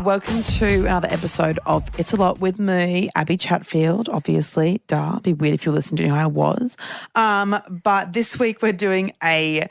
welcome to another episode of It's a Lot with me, Abbie Chatfield, obviously. Duh, it'd be weird if you listened to who I was. But this week we're doing a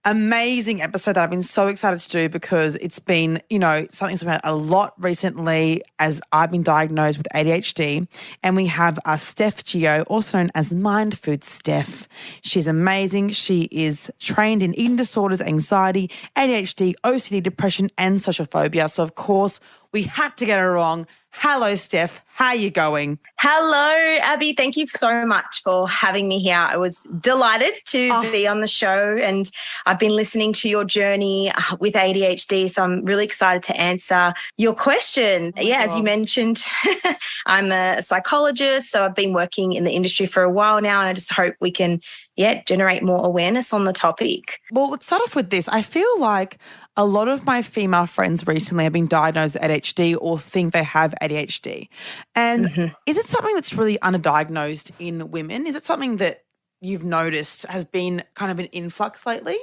amazing episode that I've been so excited to do because it's been, something that's been a lot recently as I've been diagnosed with ADHD. And we have Steph Georgiou, also known as Mind Food Steph. She's amazing. She is trained in eating disorders, anxiety, ADHD, OCD, depression, and social phobia. So, of course, we had to get her wrong. Hello, Steph. How are you going? Hello, Abbie. Thank you so much for having me here. I was delighted to be on the show, and I've been listening to your journey with ADHD, so I'm really excited to answer your question. As you mentioned, I'm a psychologist, so I've been working in the industry for a while now, and I just hope we can generate more awareness on the topic. Well, let's start off with this. I feel like a lot of my female friends recently have been diagnosed with ADHD or think they have ADHD. And is it something that's really underdiagnosed in women? Is it something that you've noticed has been kind of an influx lately?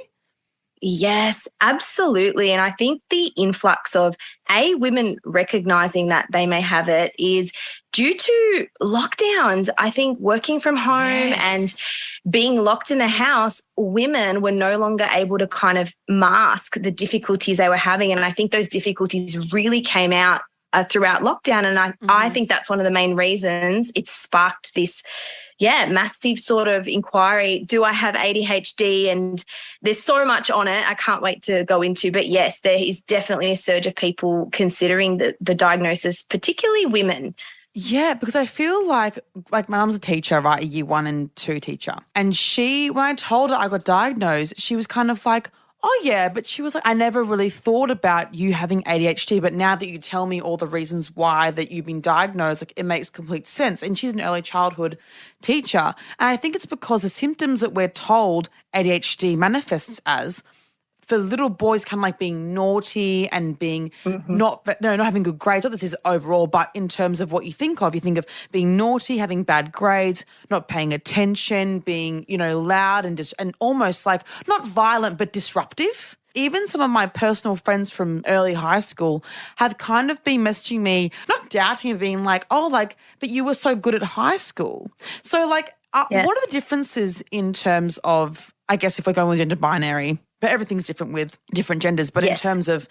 Yes, absolutely. And I think the influx of women recognizing that they may have it is due to lockdowns. I think working from home and being locked in the house, women were no longer able to kind of mask the difficulties they were having. And I think those difficulties really came out throughout lockdown. And I think that's one of the main reasons it sparked this massive sort of inquiry. Do I have ADHD? And there's so much on it I can't wait to go into. But yes, there is definitely a surge of people considering the diagnosis, particularly women. Yeah, because I feel like my mum's a teacher, right, a year 1 and 2 teacher. And when I told her I got diagnosed, she was kind of like, oh, yeah, but she was like, I never really thought about you having ADHD, but now that you tell me all the reasons why that you've been diagnosed, it makes complete sense. And she's an early childhood teacher. And I think it's because the symptoms that we're told ADHD manifests as, for little boys, kind of like being naughty and being not having good grades. Not this is overall, but in terms of what you think of being naughty, having bad grades, not paying attention, being, loud and almost like not violent, but disruptive. Even some of my personal friends from early high school have kind of been messaging me, not doubting me, being like, but you were so good at high school. So what are the differences in terms of, I guess if we're going with gender binary, but everything's different with different genders, but in terms of,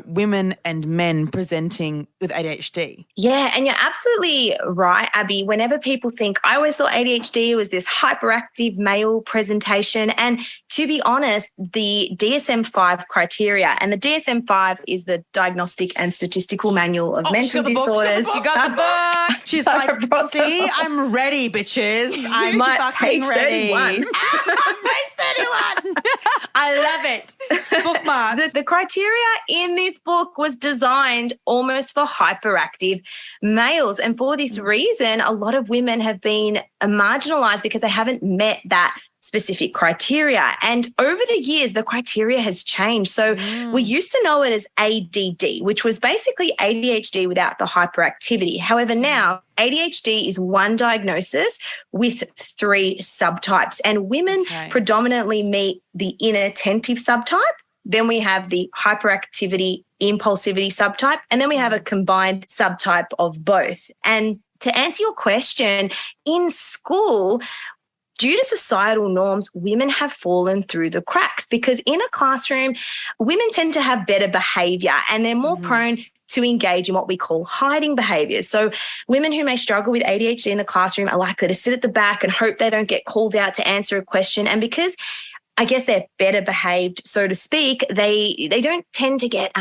women and men presenting with ADHD. Yeah, and you're absolutely right, Abbie. Whenever people think, I always thought ADHD was this hyperactive male presentation. And to be honest, the DSM-5 criteria, and the DSM-5 is the Diagnostic and Statistical Manual of Mental Disorders. You got the book. She's like, see, I'm ready, bitches. I'm fucking page ready. 31. Page 31. I love it. Bookmark. The criteria in this book was designed almost for hyperactive males. And for this reason, a lot of women have been marginalized because they haven't met that specific criteria. And over the years, the criteria has changed. So we used to know it as ADD, which was basically ADHD without the hyperactivity. However, now ADHD is one diagnosis with 3 subtypes, and women predominantly meet the inattentive subtype. Then we have the hyperactivity, impulsivity subtype, and then we have a combined subtype of both. And to answer your question, in school, due to societal norms, women have fallen through the cracks because in a classroom, women tend to have better behaviour and they're more prone to engage in what we call hiding behaviours. So women who may struggle with ADHD in the classroom are likely to sit at the back and hope they don't get called out to answer a question. And because I guess they're better behaved, so to speak, they don't tend to get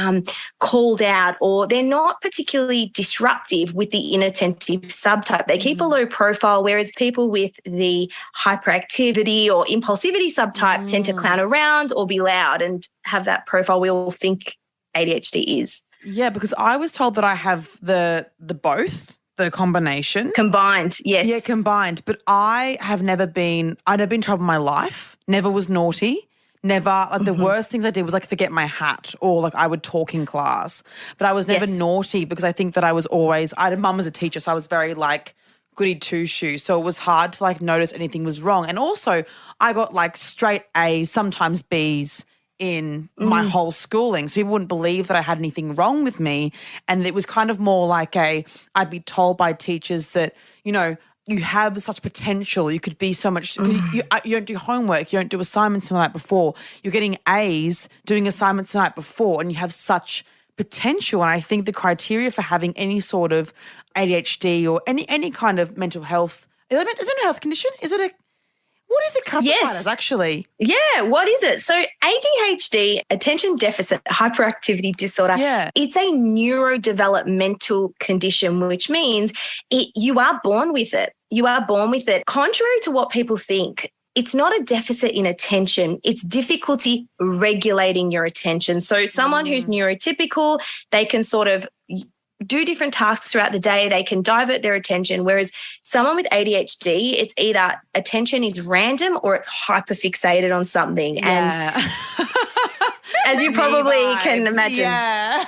called out, or they're not particularly disruptive with the inattentive subtype. They keep a low profile, whereas people with the hyperactivity or impulsivity subtype tend to clown around or be loud and have that profile we all think ADHD is. Yeah, because I was told that I have the both. The combination. Combined, yes. Yeah, combined. But I've never been in trouble in my life, never was naughty, never, the worst things I did was forget my hat or I would talk in class. But I was never naughty because I think that I was always, I had a mum as a teacher, so I was very goody two-shoes. So it was hard to notice anything was wrong. And also I got straight A's, sometimes B's in my whole schooling. So people wouldn't believe that I had anything wrong with me. And it was kind of more like I'd be told by teachers that, you know, you have such potential. You could be so much, because you don't do homework, you don't do assignments the night before. You're getting A's doing assignments the night before, and you have such potential. And I think the criteria for having any sort of ADHD or any kind of mental health, is it a mental health condition? What is it classified as actually? Yeah, what is it? So ADHD, attention deficit hyperactivity disorder, it's a neurodevelopmental condition, which means you are born with it. You are born with it. Contrary to what people think, it's not a deficit in attention. It's difficulty regulating your attention. So someone who's neurotypical, they can sort of do different tasks throughout the day. They can divert their attention. Whereas someone with ADHD, it's either attention is random or it's hyperfixated on something. Yeah. And as you probably can imagine. Yeah.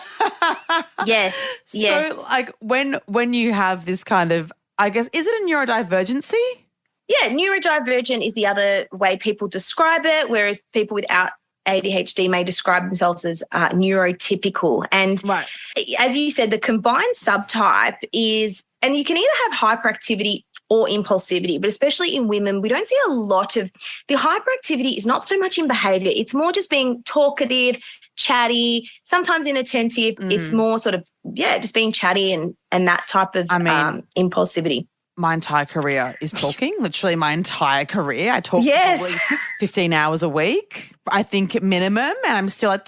Yes. So like when you have this kind of, I guess, is it a neurodivergency? Yeah, neurodivergent is the other way people describe it, whereas people without ADHD may describe themselves as neurotypical. And as you said, the combined subtype is, and you can either have hyperactivity or impulsivity, but especially in women, we don't see a lot of, the hyperactivity is not so much in behavior. It's more just being talkative, chatty, sometimes inattentive. It's more sort of, just being chatty and that type of impulsivity. My entire career is talking, literally my entire career. I talk probably 15 hours a week, I think minimum, and I'm still like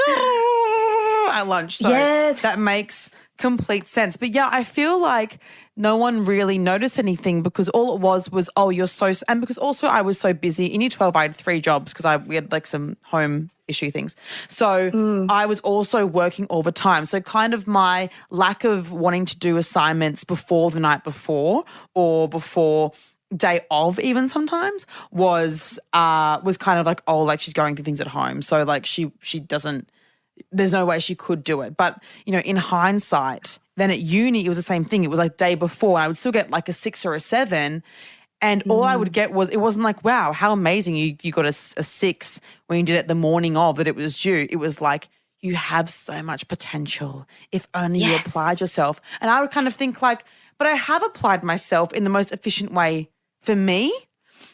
at lunch. So that makes complete sense. But yeah, I feel like no one really noticed anything because all it was, oh, you're so, and because also I was so busy. In year 12, I had 3 jobs because we had like some home issue things. So I was also working all the time. So kind of my lack of wanting to do assignments before the night before or before day of even sometimes was kind of like, oh, like she's going through things at home. So like she doesn't, there's no way she could do it. But, you know, in hindsight, then at uni, it was the same thing. It was like day before. And I would still get like a 6 or a 7. And all I would get was, it wasn't like, wow, how amazing you got a 6 when you did it the morning of that it was due. It was like, you have so much potential if only you applied yourself. And I would kind of think like, but I have applied myself in the most efficient way for me.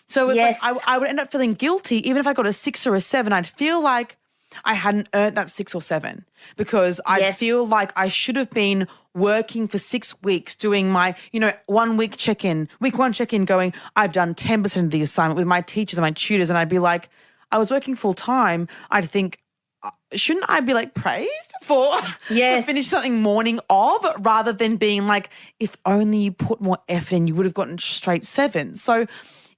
So it's like I would end up feeling guilty. Even if I got a 6 or a 7, I'd feel like I hadn't earned that 6 or 7 because I feel like I should have been working for 6 weeks doing my, 1 week check-in, week 1 check-in going, I've done 10% of the assignment with my teachers and my tutors. And I'd be like, I was working full time. I'd think, shouldn't I be like praised for finish something morning of rather than being like, if only you put more effort in, you would have gotten straight 7. So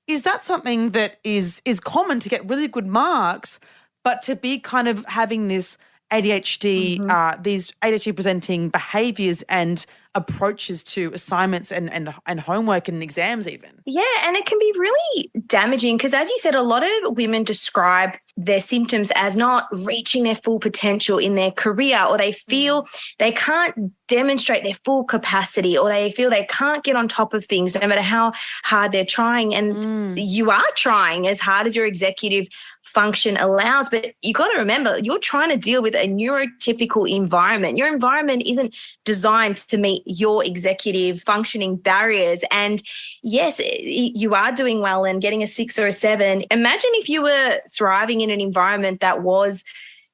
is that something that is common to get really good marks, but to be kind of having this ADHD, these ADHD presenting behaviours and approaches to assignments and homework and exams even? Yeah, and it can be really damaging because, as you said, a lot of women describe their symptoms as not reaching their full potential in their career, or they feel they can't demonstrate their full capacity, or they feel they can't get on top of things no matter how hard they're trying. And you are trying as hard as your executive function allows, but you got to remember you're trying to deal with a neurotypical environment. Your environment isn't designed to meet your executive functioning barriers. And yes, you are doing well and getting a 6 or a 7. Imagine if you were thriving in an environment that was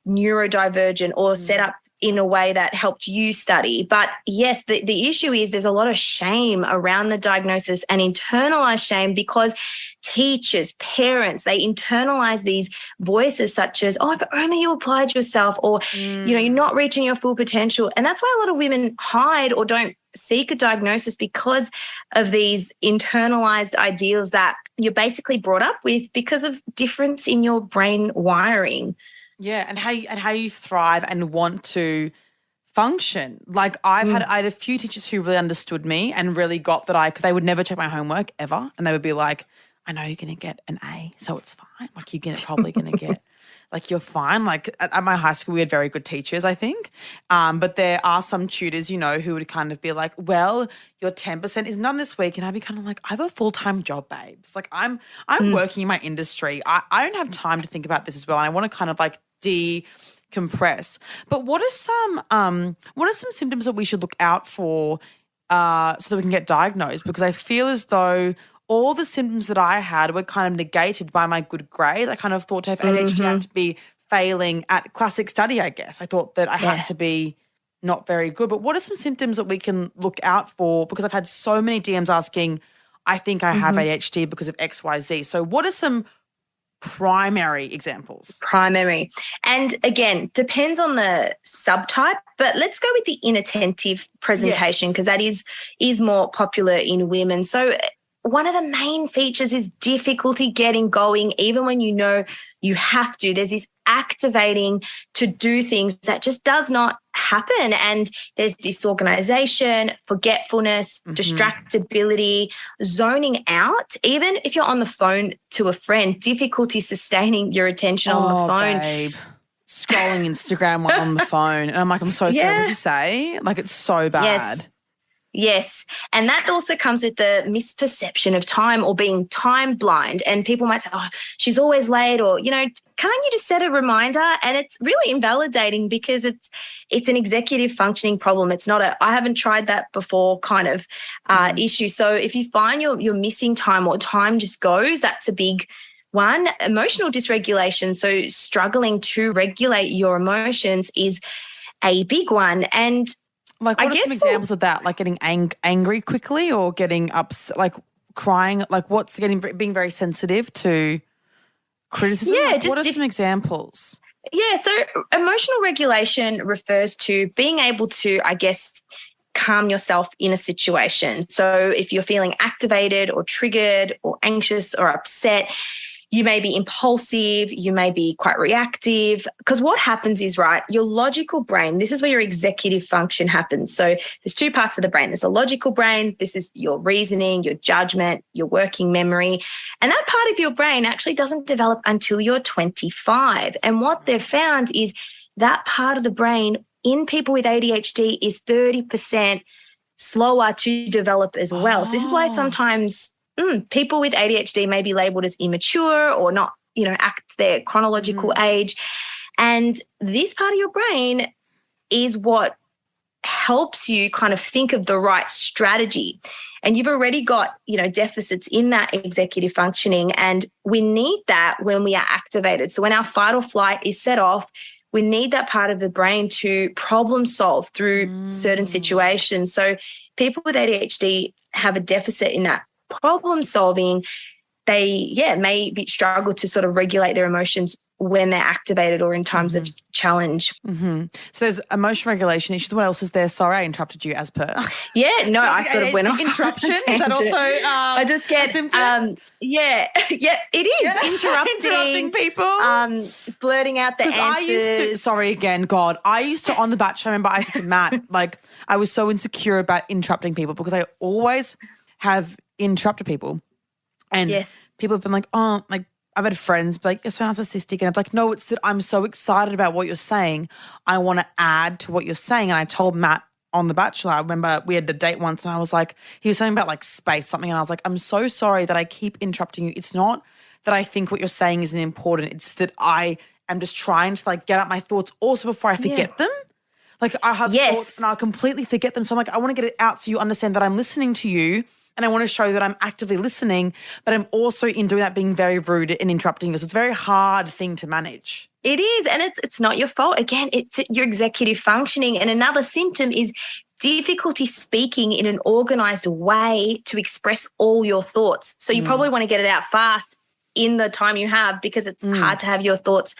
neurodivergent or set up in a way that helped you study. But yes, the issue is there's a lot of shame around the diagnosis and internalized shame because teachers, parents, they internalize these voices such as, oh, if only you applied yourself, or, you're not reaching your full potential. And that's why a lot of women hide or don't seek a diagnosis because of these internalized ideals that you're basically brought up with because of difference in your brain wiring. Yeah, and how you thrive and want to function. Like I had a few teachers who really understood me and really got that they would never check my homework ever, and they would be like, I know you're going to get an A, so it's fine. Like you're probably going to get, like you're fine. Like at my high school, we had very good teachers, I think. But there are some tutors, who would kind of be like, well, your 10% is none this week. And I'd be kind of like, I have a full-time job, babes. Like I'm working in my industry. I don't have time to think about this as well. And I want to kind of like decompress. But what are some symptoms that we should look out for so that we can get diagnosed? Because I feel as though all the symptoms that I had were kind of negated by my good grades. I kind of thought to have ADHD I had to be failing at classic study, I guess. I thought that I had to be not very good. But what are some symptoms that we can look out for? Because I've had so many DMs asking, I think I have ADHD because of XYZ. So what are some primary examples? Primary. And again, depends on the subtype, but let's go with the inattentive presentation because that is more popular in women. So one of the main features is difficulty getting going, even when you know you have to. There's this activating to do things that just does not happen. And there's disorganization, forgetfulness, distractibility, zoning out. Even if you're on the phone to a friend, difficulty sustaining your attention on the phone. Babe. Scrolling Instagram while on the phone. And I'm like, I'm so sorry. What did you say? Like, it's so bad. Yes. And that also comes with the misperception of time or being time blind. And people might say, oh, she's always late, or, you know, can't you just set a reminder? And it's really invalidating because it's an executive functioning problem. It's not I haven't tried that before kind of issue. So if you find you're missing time or time just goes, that's a big one. Emotional dysregulation, so struggling to regulate your emotions, is a big one. And like, what are some examples of that? Like getting angry quickly or getting upset, like crying? Like what's being very sensitive to criticism? Yeah, like, what are some examples? Yeah, so emotional regulation refers to being able to, I guess, calm yourself in a situation. So if you're feeling activated or triggered or anxious or upset, you may be impulsive, you may be quite reactive, because what happens is, right, your logical brain, this is where your executive function happens. So there's two parts of the brain. There's a logical brain. This is your reasoning, your judgment, your working memory. And that part of your brain actually doesn't develop until you're 25. And what they've found is that part of the brain in people with ADHD is 30% slower to develop as well. So this is why sometimes people with ADHD may be labeled as immature or not, you know, act their chronological age. And this part of your brain is what helps you kind of think of the right strategy. And you've already got, you know, deficits in that executive functioning. And we need that when we are activated. So when our fight or flight is set off, we need that part of the brain to problem solve through certain situations. So people with ADHD have a deficit in that problem solving. They, may struggle to sort of regulate their emotions when they're activated or in times of challenge. So there's emotional regulation issues. What else is there? Sorry, I interrupted you as per. Yeah, no, I sort of went off. Interruption? Is that also I just get, it is. Interrupting people. Blurting out the answers. I used to, on The Bachelor, I remember I said to Matt, like, I was so insecure about interrupting people because I always have interrupted people. And people have been like, oh, like, I've had friends be like, you're so narcissistic. And it's like, no, it's that I'm so excited about what you're saying. I want to add to what you're saying. And I told Matt on The Bachelor, I remember we had a date once and I was like, he was saying about like space, something. And I was like, I'm so sorry that I keep interrupting you. It's not that I think what you're saying isn't important. It's that I am just trying to like get out my thoughts also before I forget them. Like I have thoughts and I'll completely forget them. So I'm like, I want to get it out so you understand that I'm listening to you. And I want to show that I'm actively listening, but I'm also in doing that being very rude and interrupting you. So it's a very hard thing to manage. It is, and it's not your fault. Again, it's your executive functioning. And another symptom is difficulty speaking in an organized way to express all your thoughts. So you probably want to get it out fast in the time you have because it's hard to have your thoughts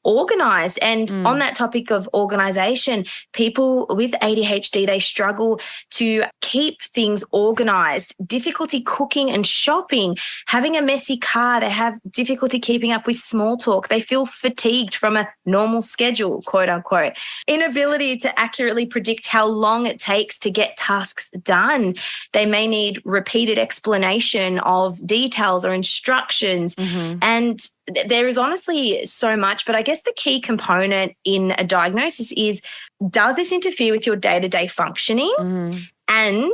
organized. And on that topic of organization, people with ADHD, they struggle to keep things organized, difficulty cooking and shopping, having a messy car. They have difficulty keeping up with small talk. They feel fatigued from a normal schedule, quote unquote. Inability to accurately predict how long it takes to get tasks done. They may need repeated explanation of details or instructions. And there is honestly so much, but I guess the key component in a diagnosis is, does this interfere with your day-to-day functioning? And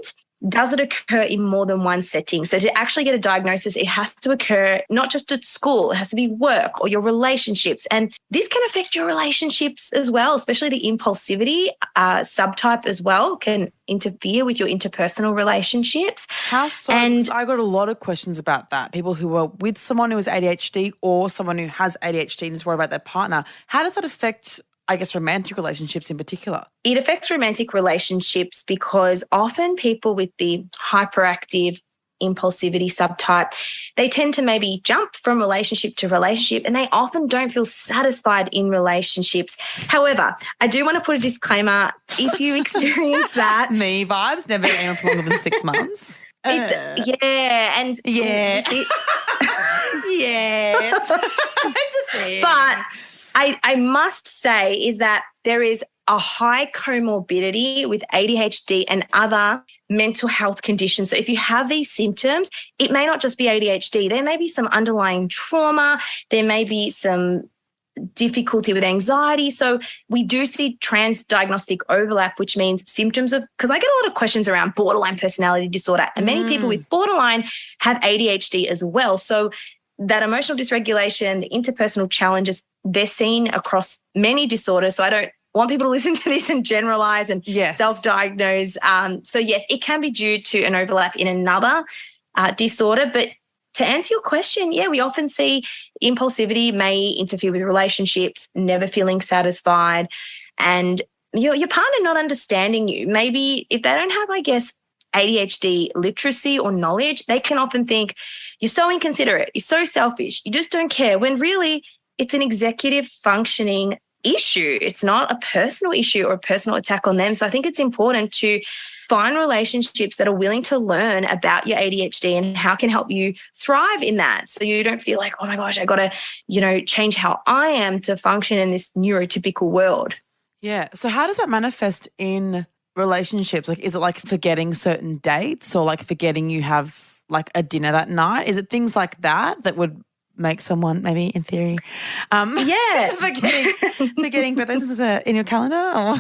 does it occur in more than one setting? So to actually get a diagnosis, it has to occur not just at school, it has to be work or your relationships. And this can affect your relationships as well, especially the impulsivity subtype as well can interfere with your interpersonal relationships. How so? And I got a lot of questions about that. People who are with someone who has ADHD or someone who has ADHD and is worried about their partner. How does that affect, I guess, romantic relationships in particular? it affects romantic relationships because often people with the hyperactive impulsivity subtype, they tend to maybe jump from relationship to relationship and they often don't feel satisfied in relationships. However, I do want to put a disclaimer. If you experience that. Me vibes, never aim for longer than 6 months. Yeah. And Yeah. Yeah. It's a thing. But I must say is that there is a high comorbidity with ADHD and other mental health conditions. So if you have these symptoms, it may not just be ADHD. There may be some underlying trauma. There may be some difficulty with anxiety. So we do see transdiagnostic overlap, which means symptoms of, because I get a lot of questions around borderline personality disorder, and many people with borderline have ADHD as well. So that emotional dysregulation, the interpersonal challenges, they're seen across many disorders. So I don't want people to listen to this and generalize and self-diagnose. So yes, it can be due to an overlap in another disorder. But to answer your question, yeah, we often see impulsivity may interfere with relationships, never feeling satisfied, and your partner not understanding you. Maybe if they don't have, I guess, ADHD literacy or knowledge, they can often think you're so inconsiderate, you're so selfish, you just don't care, when really it's an executive functioning issue. It's not a personal issue or a personal attack on them. So I think it's important to find relationships that are willing to learn about your ADHD and how can help you thrive in that. So you don't feel like, oh my gosh, I got to, change how I am to function in this neurotypical world. Yeah. So how does that manifest in relationships? Like, is it like forgetting certain dates or like forgetting you have like a dinner that night? Is it things like that would make someone maybe in theory forgetting birthdays in your calendar? Or?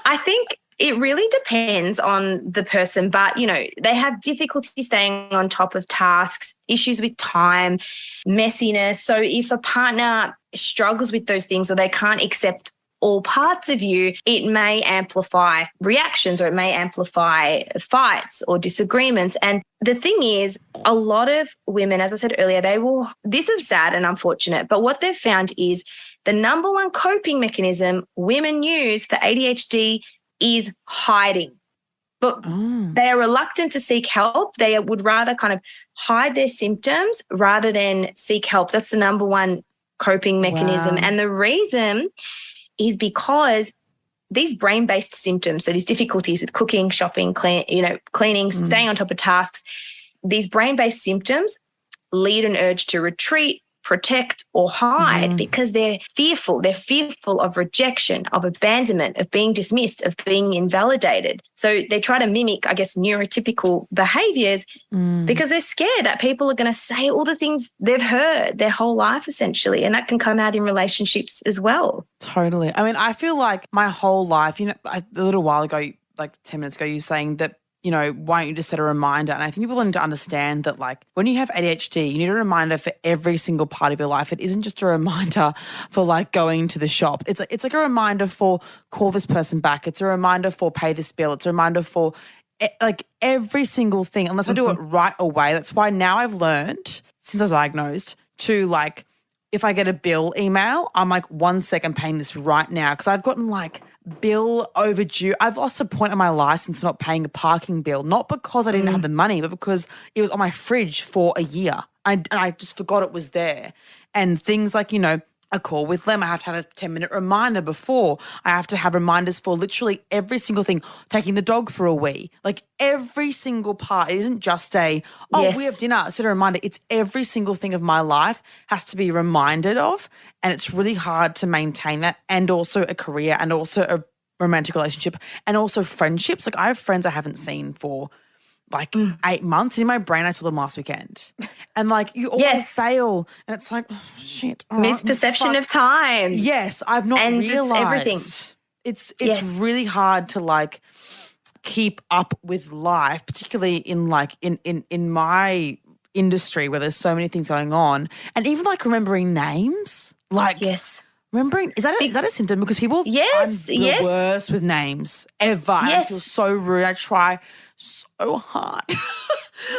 I think it really depends on the person, but they have difficulty staying on top of tasks, issues with time, messiness. So if a partner struggles with those things or they can't accept all parts of you, it may amplify reactions or it may amplify fights or disagreements. And the thing is, a lot of women, as I said earlier, this is sad and unfortunate, but what they've found is the number one coping mechanism women use for ADHD is hiding. But they are reluctant to seek help. They would rather kind of hide their symptoms rather than seek help. That's the number one coping mechanism. Wow. And the reason is because these brain-based symptoms, so these difficulties with cooking, shopping, cleaning, staying on top of tasks, these brain-based symptoms lead an urge to retreat, protect, or hide because they're fearful. They're fearful of rejection, of abandonment, of being dismissed, of being invalidated. So they try to mimic, I guess, neurotypical behaviors because they're scared that people are going to say all the things they've heard their whole life, essentially, and that can come out in relationships as well. Totally. I mean, I feel like my whole life, a little while ago, like 10 minutes ago, you were saying that, why don't you just set a reminder? And I think people need to understand that, like, when you have ADHD, you need a reminder for every single part of your life. It isn't just a reminder for, like, going to the shop. It's like a reminder for call this person back. It's a reminder for pay this bill. It's a reminder for, like, every single thing, unless I do it right away. That's why now I've learned, since I was diagnosed, to, like, if I get a bill email, I'm like, 1 second, paying this right now. Because I've gotten like bill overdue. I've lost a point on my license not paying a parking bill, not because I didn't have the money, but because it was on my fridge for a year. And I just forgot it was there. And things like, a call with them, I have to have a 10-minute reminder before. I have to have reminders for literally every single thing, taking the dog for a wee, like every single part. It isn't just we have dinner, set a reminder. It's every single thing of my life has to be reminded of, and it's really hard to maintain that, and also a career and also a romantic relationship and also friendships. Like I have friends I haven't seen for like 8 months. In my brain, I saw them last weekend. And like you always fail. And it's like, oh, shit. Oh, misperception of time. Yes, I've not realised. It's everything. It's really hard to like keep up with life, particularly in like in my industry where there's so many things going on, and even like remembering names, like Yes. remembering is that a symptom? Because people, Yes, I'm the yes. worst with names ever. And I feel Yes. so rude. I try so hard.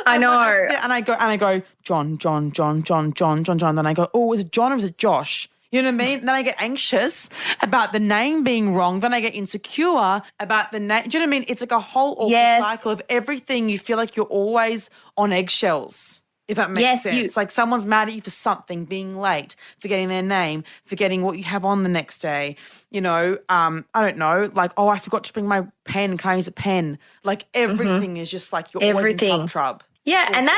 I know. And I go John. Then I go, oh, is it John or is it Josh? You know what I mean? Then I get anxious about the name being wrong. Then I get insecure about the name. Do you know what I mean? It's like a whole awful cycle of everything. You feel like you're always on eggshells, if that makes sense. Like someone's mad at you for something, being late, forgetting their name, forgetting what you have on the next day. You know, I don't know, like, oh, I forgot to bring my pen. Can I use a pen? Like everything is just like you're always in trub. Yeah, and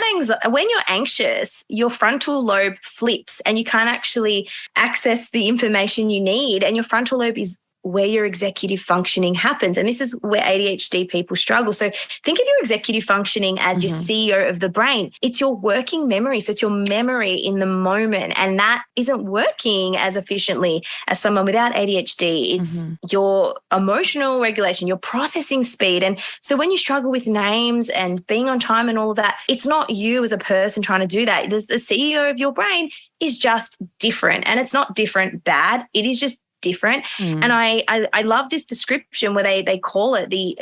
when you're anxious, your frontal lobe flips and you can't actually access the information you need, and your frontal lobe is where your executive functioning happens. And this is where ADHD people struggle. So think of your executive functioning as your CEO of the brain. It's your working memory. So it's your memory in the moment. And that isn't working as efficiently as someone without ADHD. It's your emotional regulation, your processing speed. And so when you struggle with names and being on time and all of that, it's not you as a person trying to do that. The CEO of your brain is just different. And it's not different bad. It is just different. And I love this description where they call it the,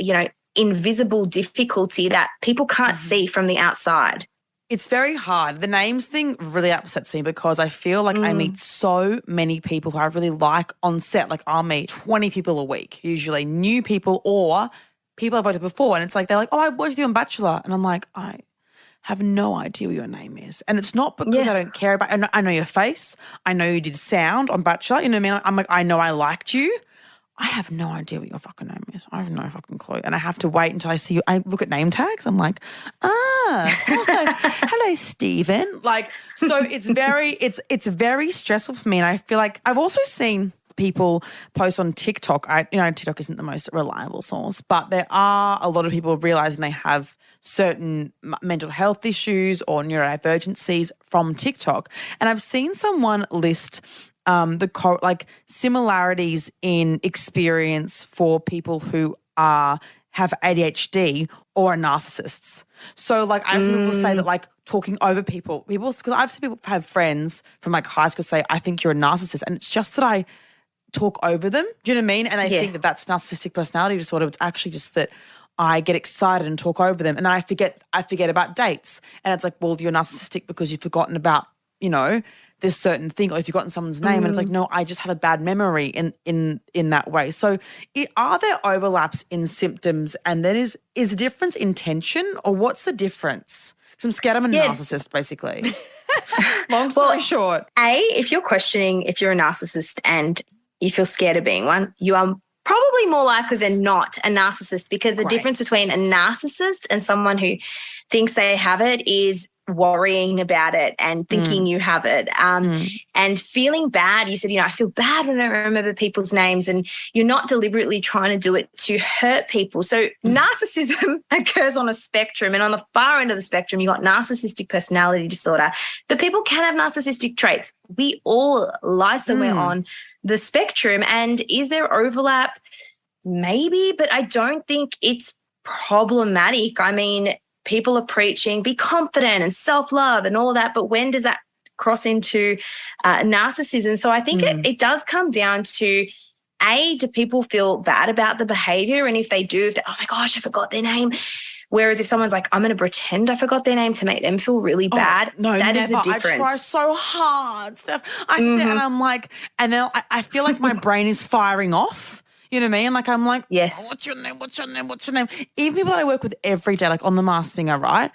invisible difficulty that people can't see from the outside. It's very hard. The names thing really upsets me because I feel like I meet so many people who I really like on set. Like I'll meet 20 people a week, usually new people or people I've worked with before. And it's like, they're like, oh, I worked with you on Bachelor. And I'm like, I have no idea what your name is. And it's not because I don't care about, I know your face. I know you did sound on Bachelor. You know what I mean? I'm like, I know I liked you. I have no idea what your fucking name is. I have no fucking clue. And I have to wait until I see you. I look at name tags. I'm like, hello, Stephen. Like, so it's very stressful for me. And I feel like I've also seen people post on TikTok. TikTok isn't the most reliable source, but there are a lot of people realizing they have certain mental health issues or neurodivergencies from TikTok. And I've seen someone list similarities in experience for people who have ADHD or are narcissists. So like I've seen people say that like talking over people because I've seen people have friends from like high school say, I think you're a narcissist. And it's just that I talk over them. Do you know what I mean? And they think that that's narcissistic personality disorder. It's actually just that I get excited and talk over them. And then I forget about dates. And it's like, well, you're narcissistic because you've forgotten about, this certain thing, or you've forgotten someone's name. And it's like, no, I just have a bad memory in that way. So are there overlaps in symptoms? And then is the difference intention, or what's the difference? Because I'm scared I'm a narcissist, basically. Long story short. If you're questioning if you're a narcissist and you feel scared of being one, you are probably more likely than not a narcissist, because the difference between a narcissist and someone who thinks they have it is worrying about it and thinking you have it and feeling bad. You said, I feel bad when I remember people's names, and you're not deliberately trying to do it to hurt people. So narcissism occurs on a spectrum, and on the far end of the spectrum, you got narcissistic personality disorder. But people can have narcissistic traits. We all lie somewhere on the spectrum. And is there overlap? Maybe, but I don't think it's problematic. I mean, people are preaching, be confident and self-love and all that, but when does that cross into narcissism? So I think it does come down to, do people feel bad about the behavior? And if they do, oh my gosh, I forgot their name. Whereas if someone's like, I'm going to pretend I forgot their name to make them feel really bad, that is the difference. I try so hard, Steph. I sit there and I'm like, and then I feel like my brain is firing off. You know what I mean? Like I'm like, yes. Oh, what's your name? What's your name? What's your name? Even people that I work with every day, like on The Masked Singer, right?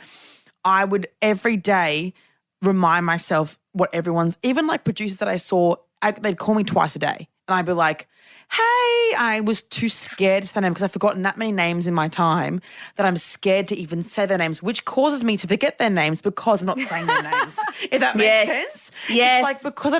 I would every day remind myself what everyone's, even like producers that I saw, they'd call me twice a day. And I'd be like, hey, I was too scared to say their name because I've forgotten that many names in my time that I'm scared to even say their names, which causes me to forget their names because I'm not saying their names. If that makes sense? Yes. It's like because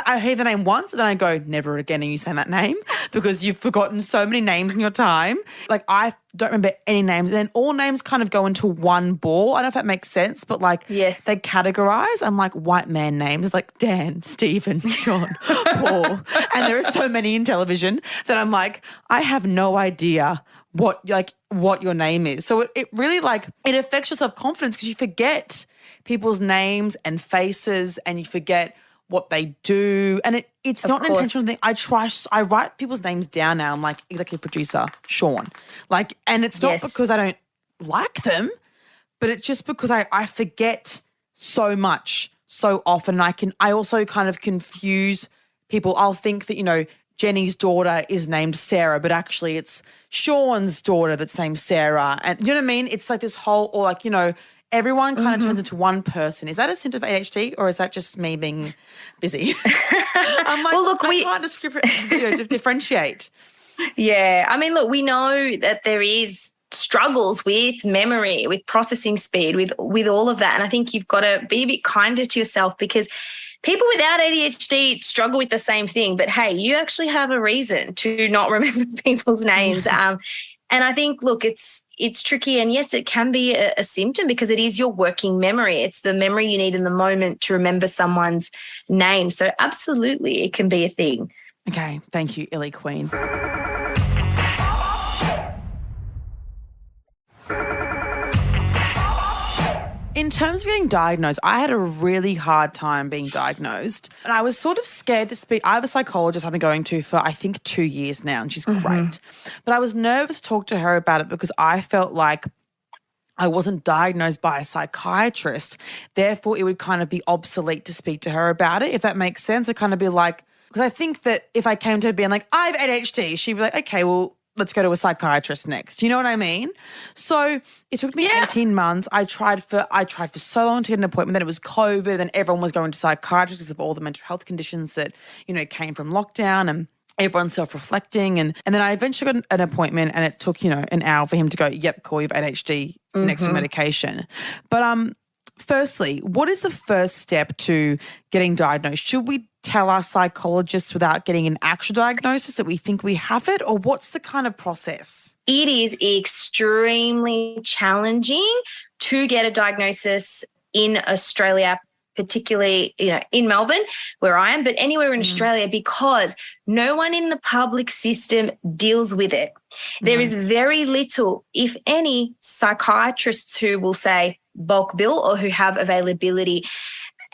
I hear the name once and then I go, never again are you saying that name because you've forgotten so many names in your time. Like I don't remember any names. And then all names kind of go into one ball. I don't know if that makes sense, but like Yes. they categorize. I'm like white man names like Dan, Stephen, Sean, Paul. And there are so many in television that I'm like, I have no idea what your name is. So it really like it affects your self-confidence because you forget people's names and faces and you forget what they do. And it's not an intentional thing. I write people's names down now. I'm like executive producer, Sean. Like, and it's not because I don't like them, but it's just because I forget so much so often. I also kind of confuse people. I'll think that, you know, Jenny's daughter is named Sarah, but actually it's Sean's daughter that's named Sarah. And you know what I mean? It's like this whole, or like, you know, everyone kind of turns into one person. Is that a symptom of ADHD or is that just me being busy? I'm like, well, look, I can't differentiate. Yeah. I mean, look, we know that there is struggles with memory, with processing speed, with all of that. And I think you've got to be a bit kinder to yourself because people without ADHD struggle with the same thing. But, hey, you actually have a reason to not remember people's names. And I think, look, it's tricky. And, yes, it can be a symptom because it is your working memory. It's the memory you need in the moment to remember someone's name. So, absolutely, it can be a thing. Okay. Thank you, Illy Queen. In terms of getting diagnosed, I had a really hard time being diagnosed and I was sort of scared to speak. I have a psychologist I've been going to for I think 2 years now and she's great. But I was nervous to talk to her about it because I felt like I wasn't diagnosed by a psychiatrist. Therefore, it would kind of be obsolete to speak to her about it, if that makes sense. I'd kind of be like, because I think that if I came to her being like, I have ADHD, she'd be like, okay, well, let's go to a psychiatrist next. You know what I mean? So it took me 18 months. I tried for so long to get an appointment. Then it was COVID. Then everyone was going to psychiatrists because of all the mental health conditions that, you know, came from lockdown and everyone's self-reflecting. And then I eventually got an appointment and it took, you know, an hour for him to go, yep, cool, you have ADHD, next to medication. But firstly, what is the first step to getting diagnosed? Should we tell our psychologists without getting an actual diagnosis that we think we have it, or what's the kind of process? It is extremely challenging to get a diagnosis in Australia, particularly, you know, in Melbourne where I am, but anywhere in Australia because no one in the public system deals with it. There is very little, if any, psychiatrists who will say bulk bill or who have availability.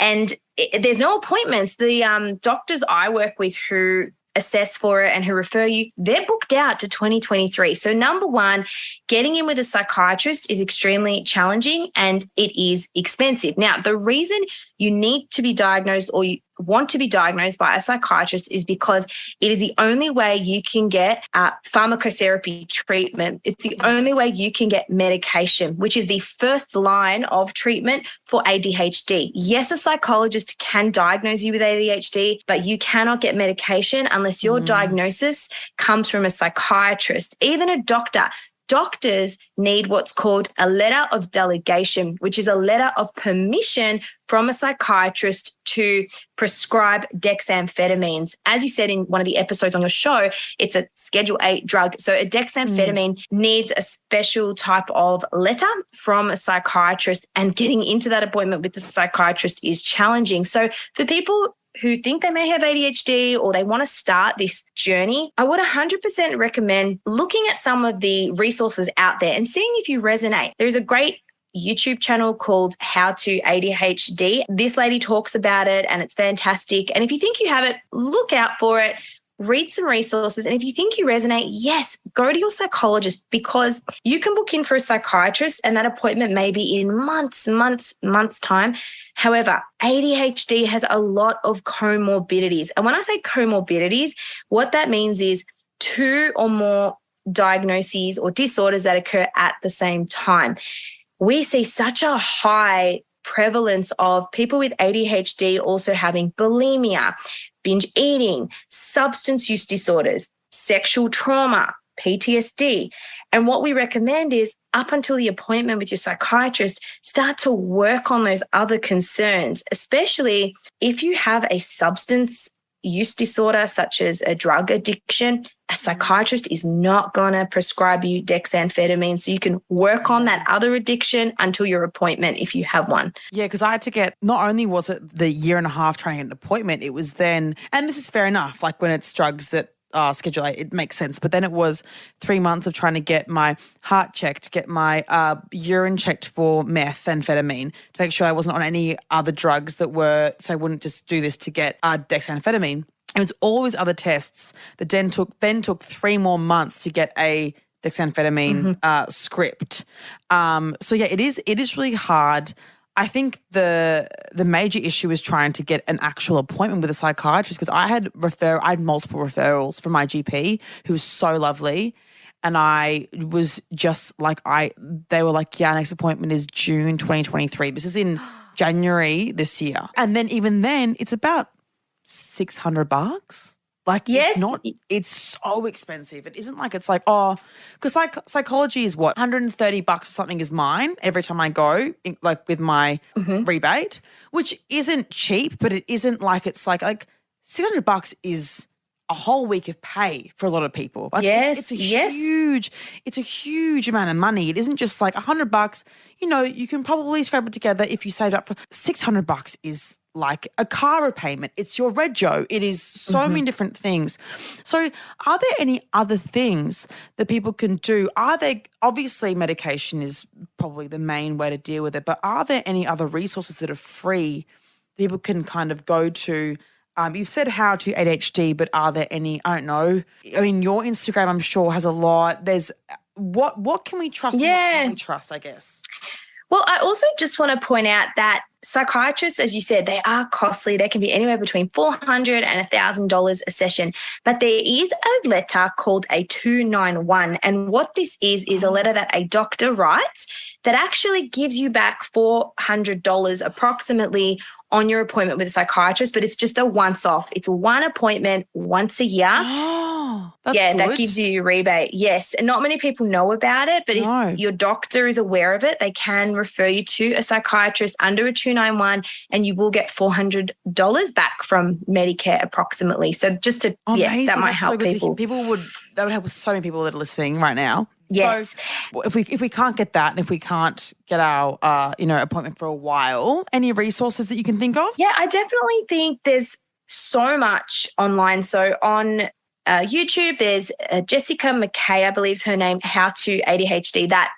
And there's no appointments. The doctors I work with who assess for it and who refer you, they're booked out to 2023. So number one, getting in with a psychiatrist is extremely challenging and it is expensive. Now, the reason you need to be diagnosed or you want to be diagnosed by a psychiatrist is because it is the only way you can get pharmacotherapy treatment. It's the only way you can get medication, which is the first line of treatment for ADHD. Yes, a psychologist can diagnose you with ADHD, but you cannot get medication unless your diagnosis comes from a psychiatrist, even a doctor. Doctors need what's called a letter of delegation, which is a letter of permission from a psychiatrist to prescribe dexamphetamines. As you said in one of the episodes on your show, it's a Schedule 8 drug. So a dexamphetamine needs a special type of letter from a psychiatrist, and getting into that appointment with the psychiatrist is challenging. So for people who think they may have ADHD or they want to start this journey, I would 100% recommend looking at some of the resources out there and seeing if you resonate. There is a great YouTube channel called How.to ADHD. This lady talks about it and it's fantastic. And if you think you have it, look out for it. Read some resources. And if you think you resonate, yes, go to your psychologist because you can book in for a psychiatrist and that appointment may be in months time. However, ADHD has a lot of comorbidities. And when I say comorbidities, what that means is 2 or more diagnoses or disorders that occur at the same time. We see such a high prevalence of people with ADHD also having bulimia, binge eating, substance use disorders, sexual trauma, PTSD. And what we recommend is up until the appointment with your psychiatrist, start to work on those other concerns, especially if you have a substance use disorder such as a drug addiction. a psychiatrist is not going to prescribe you dexamphetamine. So you can work on that other addiction until your appointment if you have one. Yeah, because I had to get, not only was it the year and a half trying to get an appointment, it was then, and this is fair enough, like when it's drugs that Schedule A, it makes sense. But then it was 3 months of trying to get my heart checked, get my urine checked for methamphetamine to make sure I wasn't on any other drugs that were, so I wouldn't just do this to get dexamphetamine. It was always other tests that then took 3 more months to get a dexamphetamine script. So yeah, it is really hard. I think the major issue is trying to get an actual appointment with a psychiatrist, because I had multiple referrals from my GP, who was so lovely, and I was just like, they were like, yeah, next appointment is June 2023. This is in January this year, and then even then, it's about $600. Like, yes. It's so expensive. It isn't like it's like, because psychology is what, $130 or something is mine every time I go, like with my rebate, which isn't cheap, but it isn't like it's like $600 is a whole week of pay for a lot of people. Like, it's a huge amount of money. It isn't just like $100. You can probably scrape it together if you save it up for $600 is like a car repayment. It's your rego. It is so many different things. So are there any other things that people can do? Obviously medication is probably the main way to deal with it, but are there any other resources that are free people can kind of go to? You've said how to ADHD, but are there any, I don't know, I mean, your Instagram I'm sure has a lot. There's, what can we trust and what can we trust, I guess? Well, I also just want to point out that psychiatrists, as you said, they are costly. They can be anywhere between $400 and $1,000 a session. But there is a letter called a 291. And what this is a letter that a doctor writes that actually gives you back $400 approximately on your appointment with a psychiatrist, but it's just a once-off. It's one appointment once a year. Oh, that's good. That gives you a rebate. Yes, and not many people know about it, but if your doctor is aware of it, they can refer you to a psychiatrist under a 291 and you will get $400 back from Medicare approximately. So just to, that might help people. That would help so many people that are listening right now. Yes. So if we can't get that, and if we can't get our appointment for a while, any resources that you can think of? Yeah, I definitely think there's so much online. So on YouTube, there's Jessica McKay, I believe is her name, How to ADHD, that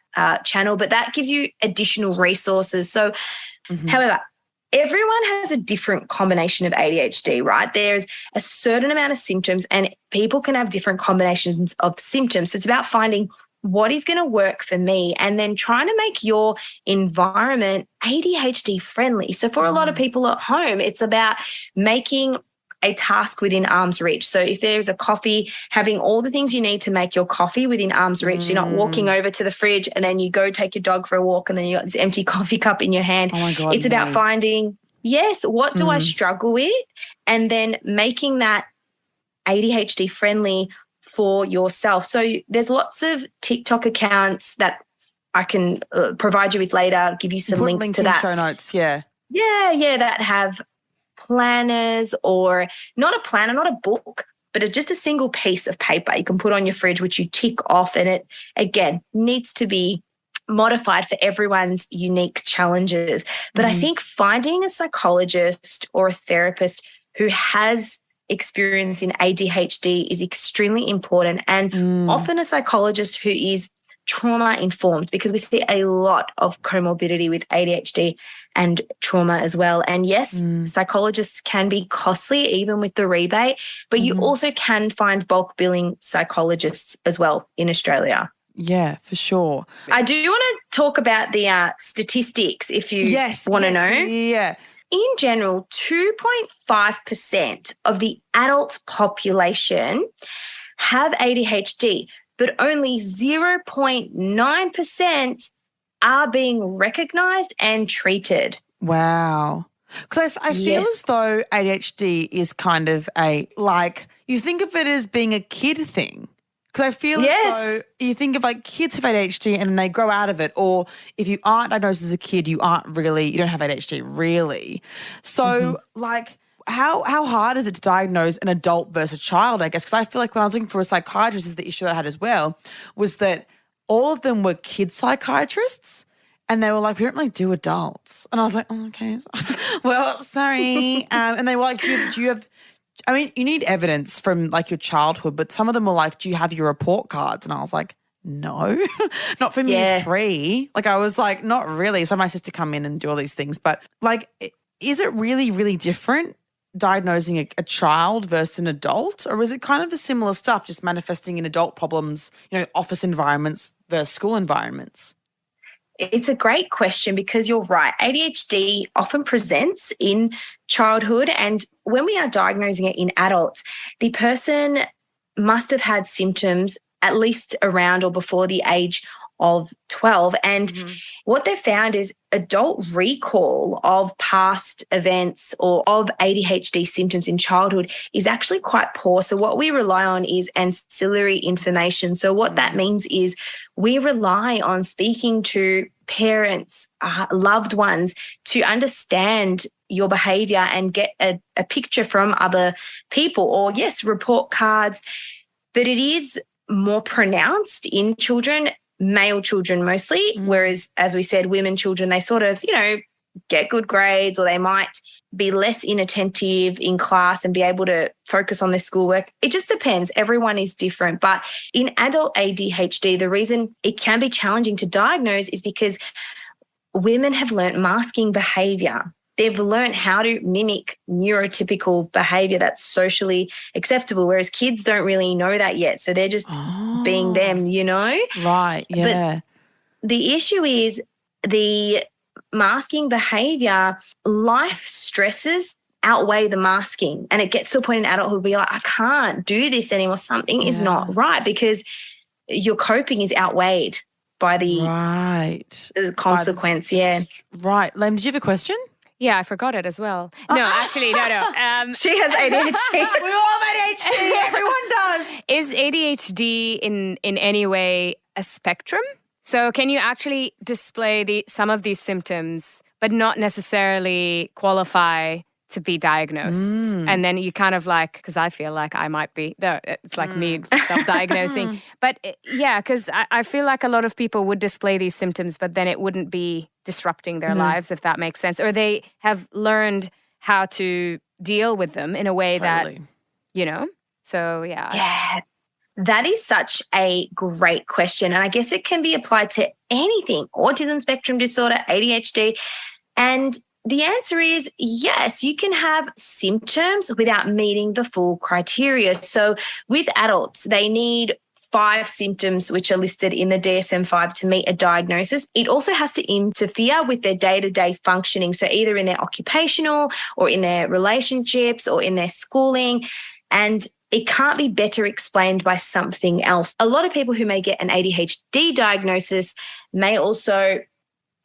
channel, but that gives you additional resources. So, however, everyone has a different combination of ADHD, right? There's a certain amount of symptoms and people can have different combinations of symptoms. So it's about finding what is going to work for me and then trying to make your environment ADHD friendly. So for a lot of people at home, it's about making a task within arm's reach. So if there's a coffee, having all the things you need to make your coffee within arm's reach. You're not walking over to the fridge and then you go take your dog for a walk and then you got this empty coffee cup in your hand. Oh my God, it's about finding, what do I struggle with? And then making that ADHD friendly for yourself. So there's lots of TikTok accounts that I can provide you with later, give you some links to that. Show notes, yeah. Yeah, that have planners, or not a planner, not a book, but just a single piece of paper you can put on your fridge, which you tick off. And it, again, needs to be modified for everyone's unique challenges. But I think finding a psychologist or a therapist who has experience in ADHD is extremely important, and often a psychologist who is trauma informed, because we see a lot of comorbidity with ADHD and trauma as well. And yes, psychologists can be costly even with the rebate, but you also can find bulk billing psychologists as well in Australia. Yeah, for sure. I do want to talk about the statistics if you want to know. Yeah. In general, 2.5% of the adult population have ADHD, but only 0.9% are being recognised and treated. Wow. Because I feel as though ADHD is kind of you think of it as being a kid thing. Because I feel as though you think of kids have ADHD and then they grow out of it, or if you aren't diagnosed as a kid, you don't have ADHD really. So how hard is it to diagnose an adult versus a child, I guess? Because I feel like when I was looking for a psychiatrist, is the issue that I had as well, was that all of them were kid psychiatrists and they were like, we don't really do adults. And I was like, oh, okay. Well, sorry. And they were like, do you have, I mean, you need evidence from like your childhood, but some of them were like, do you have your report cards? And I was like, no, not from year 3. Like I was like, not really. So my sister come in and do all these things. But like, is it really, really different diagnosing a child versus an adult? Or is it kind of the similar stuff, just manifesting in adult problems, office environments versus school environments? It's a great question because you're right. ADHD often presents in childhood, and when we are diagnosing it in adults, the person must have had symptoms at least around or before the age of 12. And what they've found is adult recall of past events or of ADHD symptoms in childhood is actually quite poor. So what we rely on is ancillary information. So what that means is we rely on speaking to parents, loved ones, to understand your behavior and get a picture from other people, or yes, report cards. But it is more pronounced in children, male children mostly, whereas, as we said, women children, they sort of, get good grades, or they might be less inattentive in class and be able to focus on their schoolwork. It just depends. Everyone is different. But in adult ADHD, the reason it can be challenging to diagnose is because women have learnt masking behaviour. They've learned how to mimic neurotypical behaviour that's socially acceptable, whereas kids don't really know that yet. So they're just being them, Right, yeah. But the issue is the masking behaviour, life stresses outweigh the masking, and it gets to a point in adulthood where you're like, I can't do this anymore. Something is not right because your coping is outweighed by the consequence. Right. Lem, did you have a question? Yeah, I forgot it as well. No, actually, no. She has ADHD. We all have ADHD. Everyone does. Is ADHD in any way a spectrum? So can you actually display some of these symptoms but not necessarily qualify to be diagnosed? And then you kind of like, because I feel like I might be, it's like me self-diagnosing. But yeah, because I feel like a lot of people would display these symptoms, but then it wouldn't be disrupting their lives, if that makes sense. Or they have learned how to deal with them in a way that, so yeah. Yeah. That is such a great question. And I guess it can be applied to anything, autism spectrum disorder, ADHD. And the answer is yes, you can have symptoms without meeting the full criteria. So with adults, they need 5 symptoms which are listed in the DSM-5 to meet a diagnosis. It also has to interfere with their day-to-day functioning, so either in their occupational or in their relationships or in their schooling, and it can't be better explained by something else. A lot of people who may get an ADHD diagnosis may also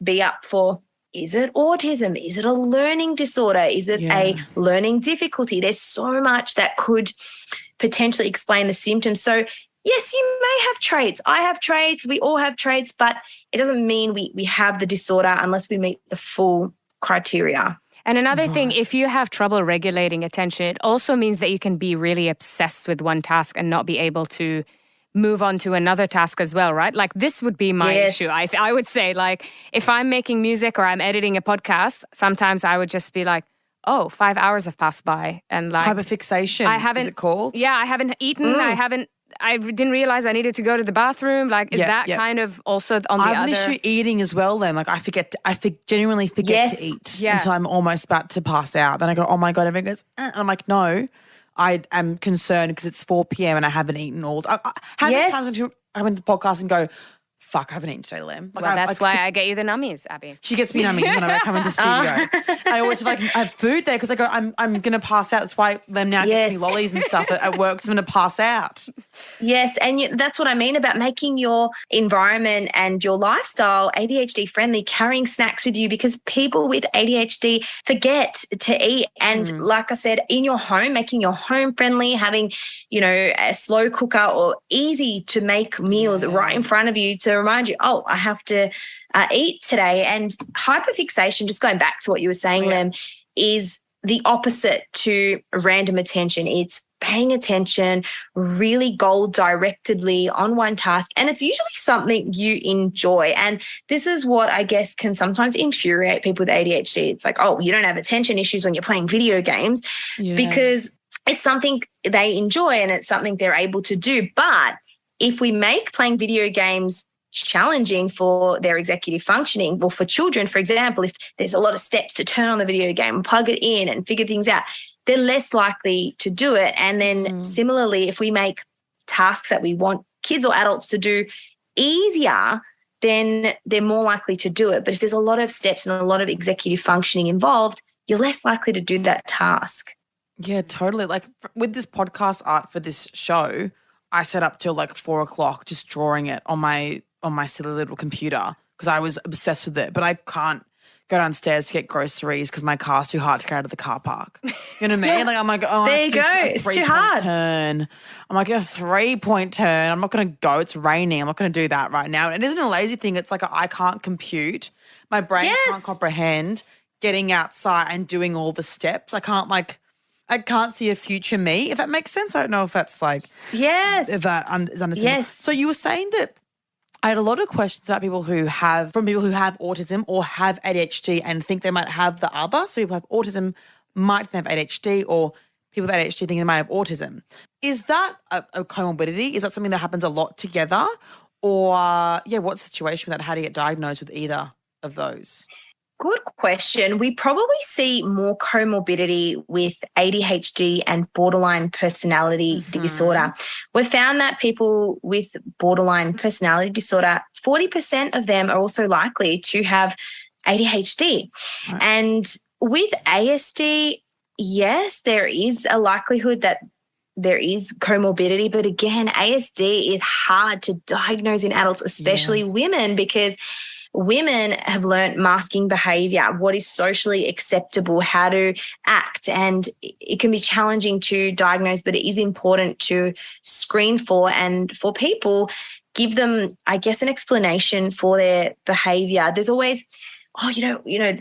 be up for, is it autism? Is it a learning disorder? Is it a learning difficulty? There's so much that could potentially explain the symptoms. So yes, you may have traits. I have traits. We all have traits, but it doesn't mean we have the disorder unless we meet the full criteria. And another thing, if you have trouble regulating attention, it also means that you can be really obsessed with one task and not be able to move on to another task as well, right? Like this would be my issue. I would say, like, if I'm making music or I'm editing a podcast, sometimes I would just be like, oh, 5 hours have passed by. And like hyperfixation, is it called? Yeah, I haven't eaten. I didn't realize I needed to go to the bathroom. Like, is that kind of also on the other? I have an issue eating as well then. Like I genuinely forget to eat until I'm almost about to pass out. Then I go, oh my God, everyone goes, and I'm like, no, I am concerned because it's 4 p.m. and I haven't eaten all. How many times do I went to the podcast and go, fuck, I haven't eaten today, Lem. Like, well, that's why I get you the nummies, Abbie. She gets me nummies when I come into studio. I always have, I have food there because I go, I'm going to pass out. That's why Lem now gets me lollies and stuff at work because I'm going to pass out. Yes, and that's what I mean about making your environment and your lifestyle ADHD friendly, carrying snacks with you, because people with ADHD forget to eat. And like I said, in your home, making your home friendly, having, a slow cooker or easy to make meals right in front of you to remind you, oh, I have to eat today. And hyperfixation, just going back to what you were saying, Lem, is the opposite to random attention. It's paying attention really goal directedly on one task. And it's usually something you enjoy. And this is what I guess can sometimes infuriate people with ADHD. It's like, oh, you don't have attention issues when you're playing video games because it's something they enjoy and it's something they're able to do. But if we make playing video games challenging for their executive functioning, well, for children, for example, if there's a lot of steps to turn on the video game, plug it in and figure things out, they're less likely to do it. And then similarly, if we make tasks that we want kids or adults to do easier, then they're more likely to do it. But if there's a lot of steps and a lot of executive functioning involved, you're less likely to do that task. Yeah, totally. Like with this podcast art for this show, I sat up till like 4 o'clock just drawing it on my silly little computer because I was obsessed with it. But I can't go downstairs to get groceries because my car's too hard to get out of the car park. You know what I mean? Like I'm like, oh, there you go. It's too hard. Turn. I'm like a 3-point turn. I'm not going to go. It's raining. I'm not going to do that right now. And it isn't a lazy thing. It's like I can't compute. My brain can't comprehend getting outside and doing all the steps. I can't see a future me, if that makes sense. I don't know if that's like if that is understandable. Yes. So you were saying that I had a lot of questions about people who have autism or have ADHD and think they might have the other. So people have autism, might think they have ADHD, or people with ADHD think they might have autism. Is that a comorbidity? Is that something that happens a lot together? Or, what's the situation with that? How do you get diagnosed with either of those? Good question. We probably see more comorbidity with ADHD and borderline personality disorder. We've found that people with borderline personality disorder, 40% of them are also likely to have ADHD. Right. And with ASD, yes, there is a likelihood that there is comorbidity. But again, ASD is hard to diagnose in adults, especially women, because women have learned masking behavior, what is socially acceptable, how to act, and it can be challenging to diagnose, but it is important to screen for, and for people, give them, I guess, an explanation for their behavior. There's always,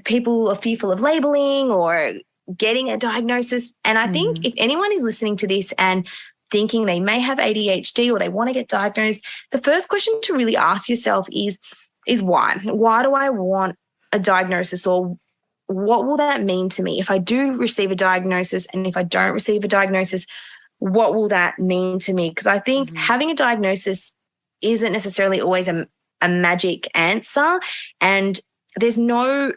people are fearful of labeling or getting a diagnosis. And I think if anyone is listening to this and thinking they may have ADHD or they want to get diagnosed, the first question to really ask yourself is why? Why do I want a diagnosis, or what will that mean to me? If I do receive a diagnosis and if I don't receive a diagnosis, what will that mean to me? Because I think having a diagnosis isn't necessarily always a magic answer, and there's no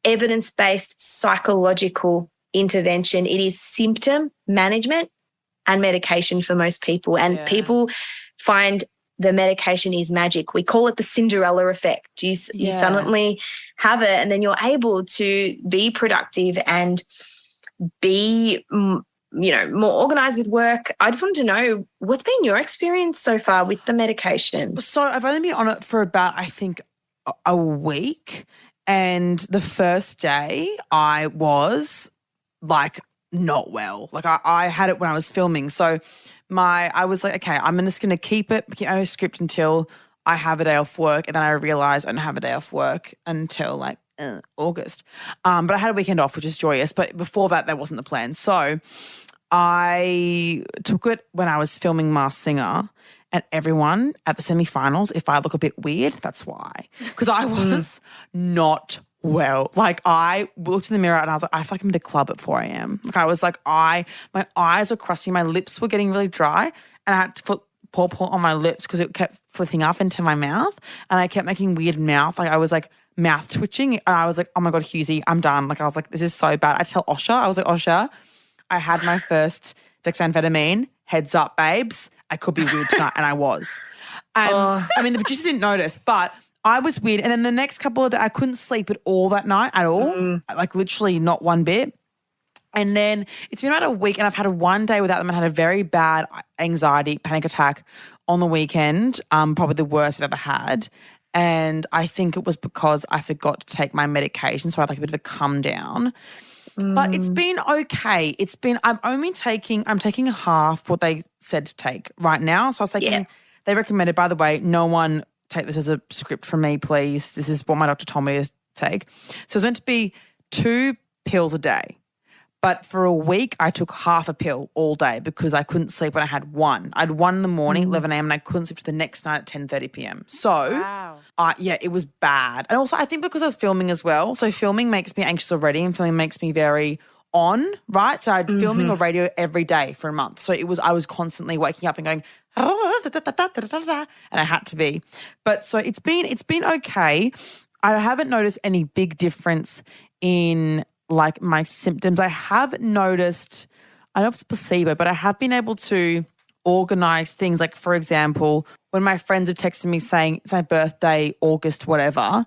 evidence-based psychological intervention. It is symptom management and medication for most people, and people find the medication is magic. We call it the Cinderella effect. You suddenly have it and then you're able to be productive and be, more organized with work. I just wanted to know, what's been your experience so far with the medication? So I've only been on it for about, I think, a week. And the first day I was like not well. Like I had it when I was filming. So I was like, okay, I'm just going to keep a script until I have a day off work. And then I realized I don't have a day off work until like August. But I had a weekend off, which is joyous. But before that wasn't the plan. So I took it when I was filming Masked Singer, and everyone at the semifinals, if I look a bit weird, that's why. Because I was not well. Like I looked in the mirror and I was like, I feel like I'm at a club at 4 a.m. Like I was like, my eyes were crusty, my lips were getting really dry, and I had to put pour on my lips because it kept flipping up into my mouth, and I kept making weird mouth. Like I was like mouth twitching, and I was like, oh my God, Husey, I'm done. Like I was like, this is so bad. I tell Osha, I was like, Osha, I had my first dexamphetamine. Heads up, babes. I could be weird tonight, and I was. I mean, the producers didn't notice, but I was weird. And then the next couple of days, I couldn't sleep at all that night at all, like literally not one bit. And then it's been about a week, and I've had one day without them. I had a very bad anxiety, panic attack on the weekend, probably the worst I've ever had. And I think it was because I forgot to take my medication, so I had like a bit of a come down. But it's been okay. I'm taking half what they said to take right now. So I was taking, they recommended, by the way, no one take this as a script from me, please. This is what my doctor told me to take. So it's meant to be 2 pills a day. But for a week, I took half a pill all day because I couldn't sleep when I had one. I had one in the morning, 11 a.m., and I couldn't sleep till the next night at 10:30 p.m. So, Wow. yeah, it was bad. And also, I think because I was filming as well. So filming makes me anxious already, and filming makes me very on, right? So I'd filming or radio every day for a month. So I was constantly waking up and going, and I had to be. But so it's been okay. I haven't noticed any big difference in like my symptoms. I have noticed, I don't know if it's placebo, but I have been able to organize things. Like, for example, when my friends have texted me saying it's my birthday, August, whatever,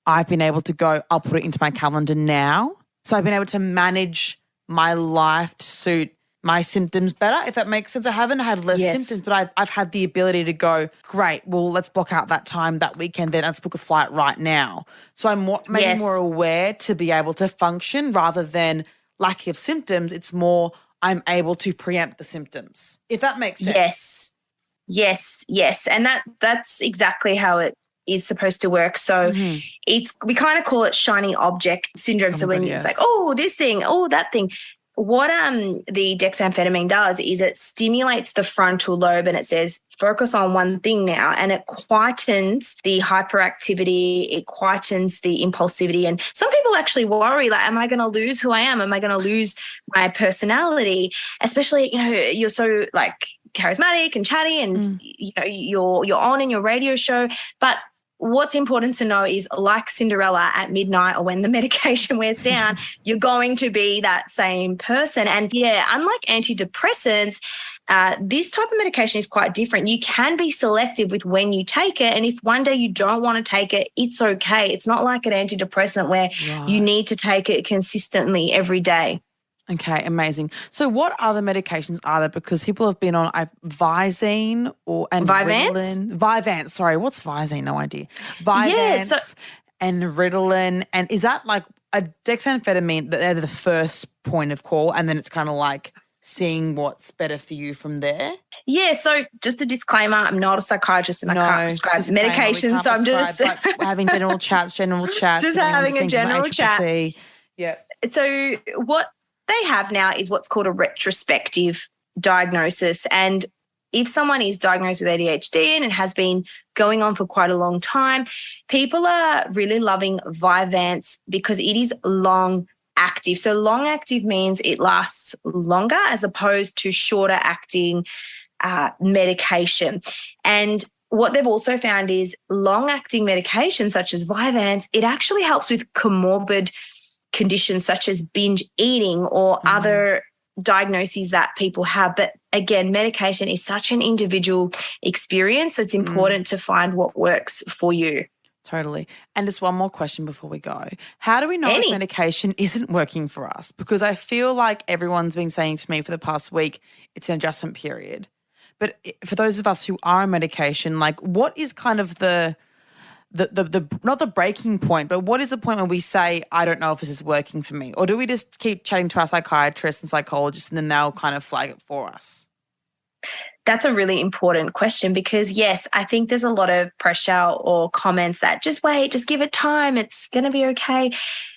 I've been able to go, I'll put it into my calendar now. So I've been able to manage my life to suit my symptoms better, if that makes sense. I haven't had less symptoms, but I've had the ability to go, great, well, let's block out that time that weekend, then let's book a flight right now. So I'm maybe more aware to be able to function rather than lack of symptoms. It's more I'm able to preempt the symptoms, if that makes sense. Yes. And that's exactly how it is supposed to work. So we kind of call it shiny object syndrome. So when it's like, oh, this thing, oh, that thing. What the dexamphetamine does is it stimulates the frontal lobe and it says, focus on one thing now, and it quietens the hyperactivity, it quietens the impulsivity. And some people actually worry, like, am I going to lose who I am? Am I going to lose my personality? Especially, you're so like charismatic and chatty and, you're on in your radio show. But what's important to know is, like Cinderella at midnight or when the medication wears down, you're going to be that same person. And unlike antidepressants, this type of medication is quite different. You can be selective with when you take it. And if one day you don't want to take it, it's okay. It's not like an antidepressant where you need to take it consistently every day. Okay, amazing. So what other medications are there? Because people have been on Visine and Ritalin. Vyvanse, sorry. What's Visine? No idea. Vyvanse and Ritalin. And is that like a dexamphetamine, they're the first point of call, and then it's kind of like seeing what's better for you from there? Yeah, so just a disclaimer, I'm not a psychiatrist and I can't prescribe medication, so I'm just having general chats. Just having a general chat. Yeah. So what they have now is what's called a retrospective diagnosis. And if someone is diagnosed with ADHD and it has been going on for quite a long time, people are really loving Vyvanse because it is long active. So long active means it lasts longer as opposed to shorter acting medication. And what they've also found is long acting medication such as Vyvanse, it actually helps with comorbid conditions such as binge eating or other diagnoses that people have. But again, medication is such an individual experience. So it's important to find what works for you. Totally. And just one more question before we go. How do we know if medication isn't working for us? Because I feel like everyone's been saying to me for the past week, it's an adjustment period. But for those of us who are on medication, like what is kind of the not the breaking point, but what is the point when we say, I don't know if this is working for me? Or do we just keep chatting to our psychiatrists and psychologists and then they'll kind of flag it for us? That's a really important question because, yes, I think there's a lot of pressure or comments that just wait, just give it time, it's going to be okay.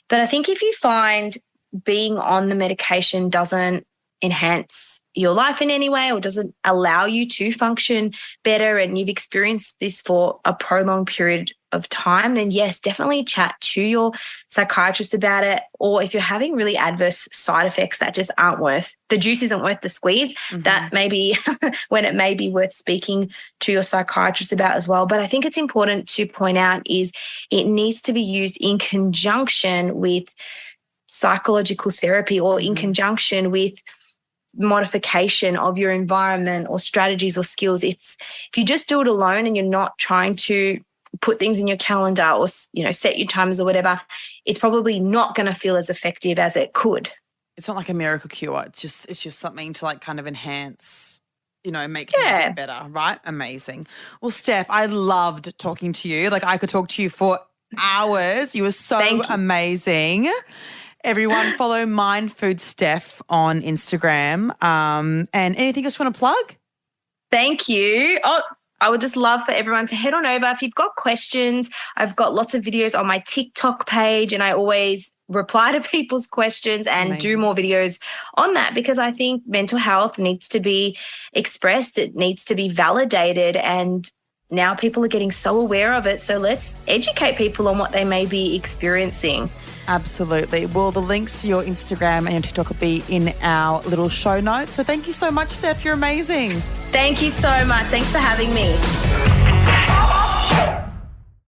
But I think if you find being on the medication doesn't enhance your life in any way or doesn't allow you to function better and you've experienced this for a prolonged period of time, then yes, definitely chat to your psychiatrist about it. Or if you're having really adverse side effects that just the juice isn't worth the squeeze, that may be when it may be worth speaking to your psychiatrist about as well. But I think it's important to point out is it needs to be used in conjunction with psychological therapy or in conjunction with modification of your environment or strategies or skills. If you just do it alone and you're not trying to put things in your calendar or, set your timers or whatever, it's probably not going to feel as effective as it could. It's not like a miracle cure. It's just something to like kind of enhance, make things a bit better, right? Amazing. Well, Steph, I loved talking to you. Like I could talk to you for hours. You were so amazing. Everyone follow Mind Food Steph on Instagram. And anything else you want to plug? Thank you. Oh, I would just love for everyone to head on over. If you've got questions, I've got lots of videos on my TikTok page, and I always reply to people's questions and do more videos on that, because I think mental health needs to be expressed. It needs to be validated, and now people are getting so aware of it. So let's educate people on what they may be experiencing. Absolutely. Well, the links to your Instagram and your TikTok will be in our little show notes. So thank you so much, Steph. You're amazing. Thank you so much. Thanks for having me.